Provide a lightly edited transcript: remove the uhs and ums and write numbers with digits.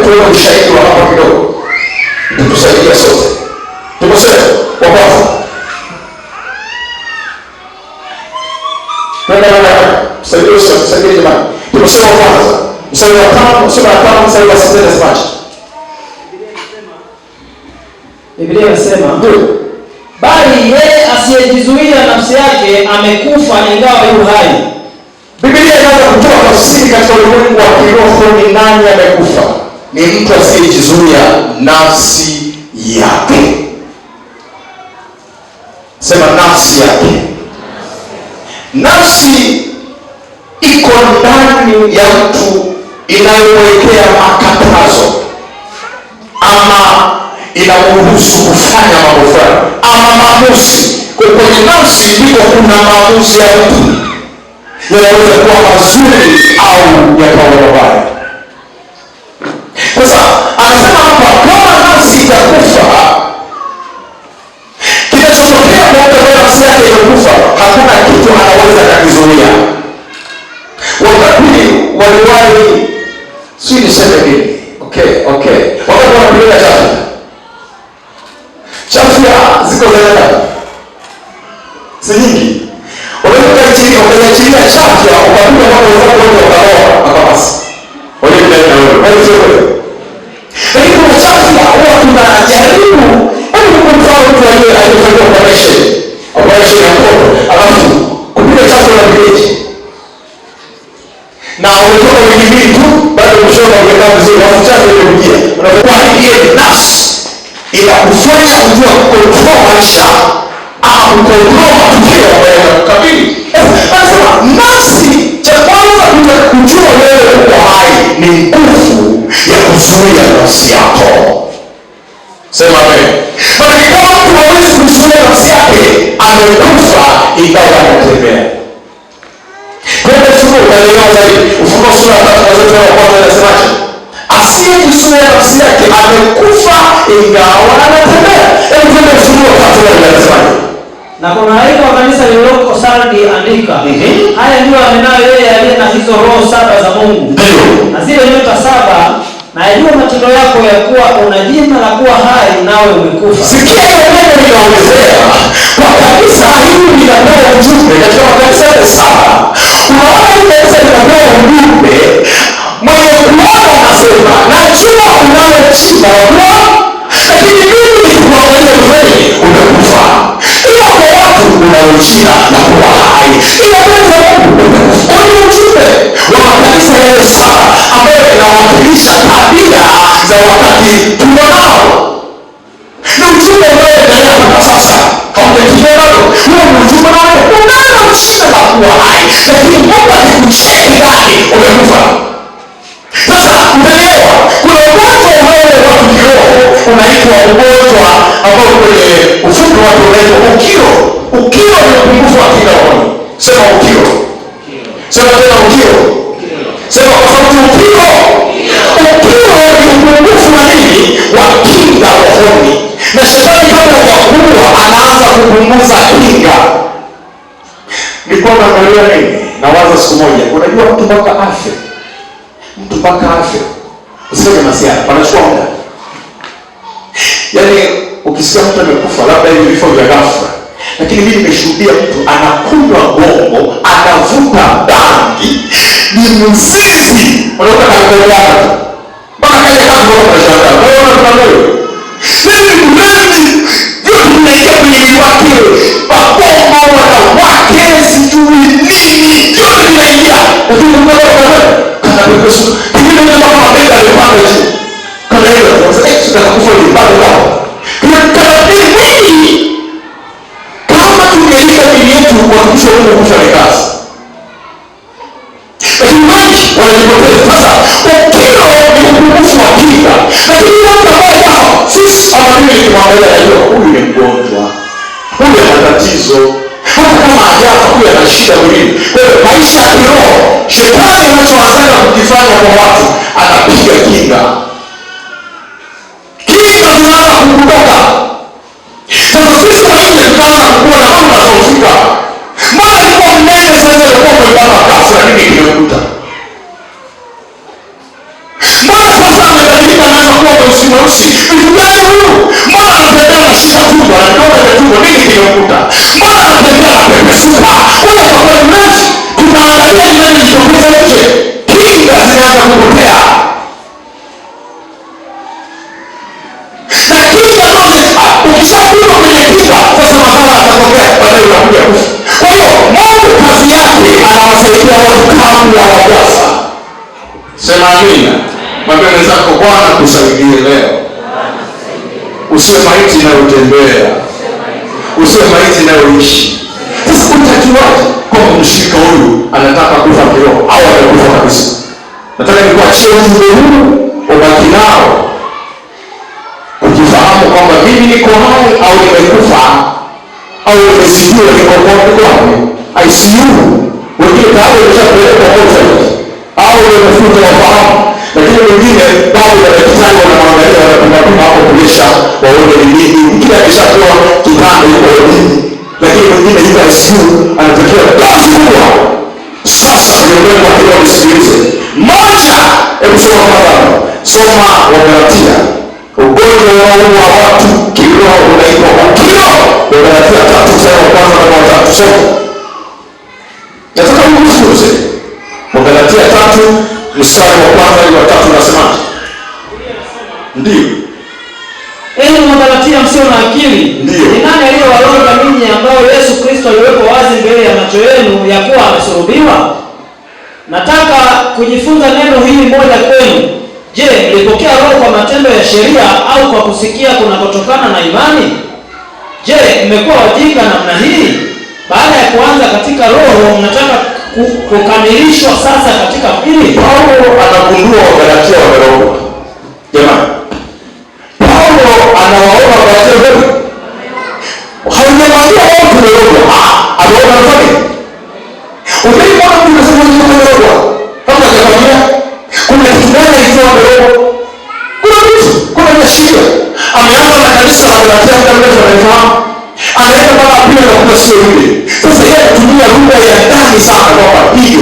tuone ushahidi wa hapa kidogo. Tutusaidia sote. Tukosema wa kwanza. Saidia jamani. Tukosema wa kwanza. Mstari wa 5, sura ya 5 mstari wa 6 nasemaje? Biblia inasema, bali yeye asiyejizuia nafsi yake amekufa ingawa yu hai. Biblia inaanza kutoa tafsiri katika ulimwengu wa kiroho. Ni nani amekufa? Ni mtu asiyejizuia nafsi yake. Sema nafsi yake. Nafsi iko ndani ya mtu inayomwekea makatazo ama inamruhusu kufanya mambo fulani ama maamuzi. Kwenye nafsi ndiko kuna maamuzi ya mtu, yanaweza kuwa mazuri au yakawa mabaya. Sasa anasema hapa, kama nafsi itakufa, kinachotokea kwa nafsi yake imekufa, hakuna kitu anaweza kukizuia. Wakati waliwahi sio niseme nini? Okay. Wakati wanapiga chafya ziko zaidi. Si nyingi. Unaweza chini ukajiachilia chafya ukapiga mambo yako yote ukaoa akabasi. Wale ndio wewe. Lakini kwa chafya huwa tunajaribu kumfanya mtu aliyefanya operation ya mkono, alafu kupiga chafya na bileji. Na umetoka wiki mbili tu bado mshoka umekaa vizuri, alafu chafya imekuja. Unakuwa hiyo nafsi inakufanya ujue kukontrol maisha au kukontrol matukio yanayokabili. Anasema nafsi, cha kwanza kujua wewe uko hai ni nguvu ya kuzuia nafsi yako. Sema amen. Bali kama mtu hawezi kuzuia nafsi yake, amekufa ingawa anatembea. Kwenda Ufunuo utaelewa zaidi. Ufunuo sura ya 3 mstari wa kwanza inasemaje? Asiyejizuia nafsi yake amekufa ingawa anatembea. Hebu twende Ufunuo 3 inasemaje? Na kwa malaika wa kanisa lililoko Sardi andika, haya ndio anenayo yeye aliye na hizo roho 7 za Mungu. Na zile nyota 7, na yajua matendo yako ya kuwa una jina la kuwa hai nawe umekufa. Sikia hiyo neno linaongezea. Kwa kanisa hili linapewa ujumbe katika makanisa yote 7. Unaona hili kanisa linapewa ujumbe. Mwenye kuona anasema, najua unayo jina la kuwa, lakini mimi kuangalia kweli umekufa. Ila kwa watu unayo jina la kuwa hai. Ila kwa Mungu umekufa. Kwa hiyo ujumbe wa makanisa yote 7 ambayo inawakilisha tabia za wakati tunao. Ni ujumbe unaoendelea mpaka sasa. Haujakiona huo ujumbe unayo jina la kuwa hai. Lakini Mungu akikucheki ndani umekufa. Sasa umeelewa, kuna ugonjwa unaoelewa kiroho unaitwa ugonjwa ambao kwenye ufupi watu unaitwa ukiro. Ukiro ni upungufu wa kinga rohoni. Sema ukiro. Sema tena ukiro. Sema kwa sababu ukiro ni upungufu wa nini? Wa kinga rohoni. Na shetani kabla ya kuua anaanza kupunguza kinga. Nilikuwa naangalia nini? Nawaza siku moja, unajua mtu mpaka afya usifanye masiara, panachukua muda. Yaani ukisikia mtu amekufa labda hivi vifo vya ghafla, lakini mimi nimeshuhudia mtu anakunywa gongo, anavuta bangi, ni mzizi, unaona kanakoleana mpaka kaja kazi kwa mashamba. Wewe unaona sisi mradi yote tunaingia kwenye wake pakombo wanawake sijui nini yote tunaingia ukikumbuka kana pesa hivi ndio kama mabega alipanda juu kana hiyo sasa tutakufa ni bado lao kuna nini kama tungeika dini yetu kwa kushauri kufanya kazi. Lakini wanajipoteza sasa ukiro ni upungufu wa kinga. Lakini watu ambao sisi ambaye tunamwangalia leo huyu ni mgonjwa, huyu ana tatizo, hata kama hajafa huyu ana shida mwilini. Kwa hiyo maisha ya kiroho, shetani anachoanza kukifanya kwa watu, anapiga kinga. Kinga zinaanza kukutoka. Sasa sisi wanaume tunaanza kuwa na mambo yanayofika. Mara alikuwa mnene sasa alikuwa mwembamba ghafla nini kimekuta? Mara sasa amebadilika inakuta. Mbona anatembea pepesuka? Wewe kwa kweli tunaangalia nani jitokeza nje. Kinga zinaanza kupotea. Na kinga zote ukishapigwa kwenye kinga sasa madhara yatatokea baadaye unakuja kufa. Kwa hiyo Mungu kazi yake anawasaidia watu kabla hawajafa. Sema amina. Mapendo zako Bwana kusaidie leo. Usiwe maiti inayotembea. Usiwe maiti inayoishi. Sasa utajuaje kwamba mshirika huyu anataka kufa kiroho au atakufa kabisa? Nataka nikuachie ujumbe huu ubaki nao. Ukifahamu kwamba mimi niko hai au nimekufa au nimesikiwa niko wapi? ICU. Wengine tayari wameshapelekwa hospitali au wamefuta wafahamu. Lakini wengine bado daktari wanamwangalia wanapima hapo presha waone ni nini. Kila kishapewa kitanda yuko nini. Lakini wengine yuko ICU anatakiwa kazi kubwa. Sasa ndio kwa hiyo nisikilize. Moja, hebu soma hapa. Soma Wagalatia. Ugonjwa wa watu kiroho unaitwa ukimwi. Wagalatia 3:1-3. Soma. Nataka ujifunze. Wagalatia 3:1-3 nasemaje? Ndio. Enyi Wagalatia msio na akili, ni nani aliyewaroga ninyi ambao Yesu Kristo aliwekwa wazi mbele ya macho yenu ya kuwa amesulubiwa? Nataka kujifunza neno hili moja kwenu. Je, mlipokea roho kwa matendo ya sheria au kwa kusikia kunakotokana na imani? Je, mmekuwa wajinga namna hii? Baada ya kuanza katika roho mnataka kukamilishwa sasa katika mwili? Paulo anagundua Wagalatia wamerogwa. Jamani, Paulo anawaona Wagalatia wewe. Haujamwambia wao tumerogwa. Anaona nani? Ukiona mtu anasema ni tumerogwa. Kama hajakwambia kuna kitu gani ikiwa wamerogwa? Kuna shida. Ameanza na kanisa la Wagalatia kama tunavyofahamu. Anaenda mpaka pia na kuna sio yule. Sasa yeye anatumia lugha ya ndani sana kwamba hii